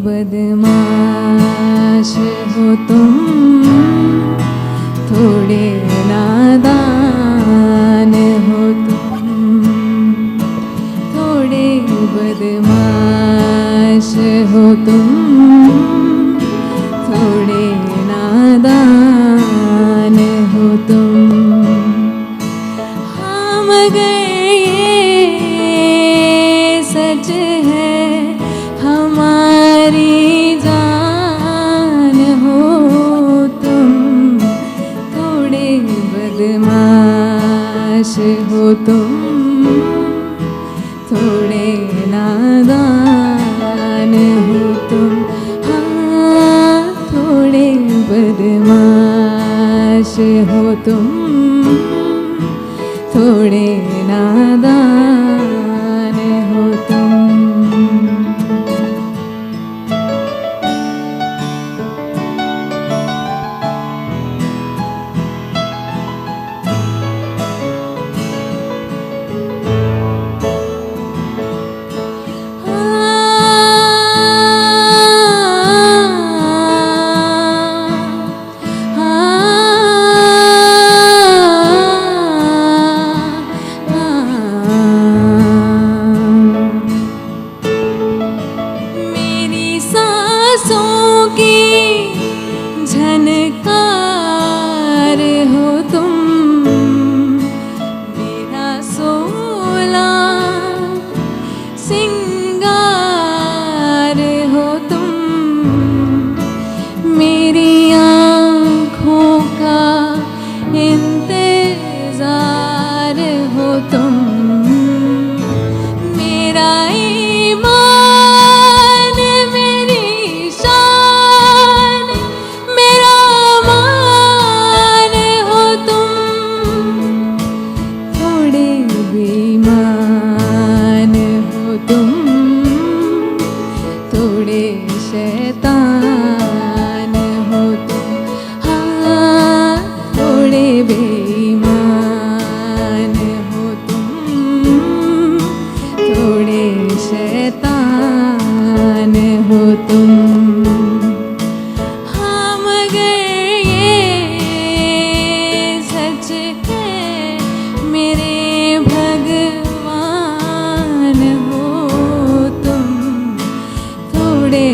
बदमाश हो तुम, थोड़े नादान हो तुम, थोड़े बदमाश हो तुम, थोड़े नादान हो तुम। हाँ मगर ये सच है हमारी जान हो तुम, थोड़े बदमाश हो तुम, थोड़े नादान हो तुम। हाँ थोड़े बदमाश हो तुम, थोड़े नादान हो तुम। झनकार हो तुम, मेरा सोला सिंगार हो तुम, मेरी आँखों का इंतजार हो तुम, मेरा ईमान मेरी शान मेरा मान हो तुम, थोड़े बेईमान हो तुम, थोड़े शैतान हो तुम। हाँ थोड़े बेईमान हो तुम, थोड़े शैतान हो तुम। हाँ मगर ये सच है मेरे भगवान हो तुम, थोड़े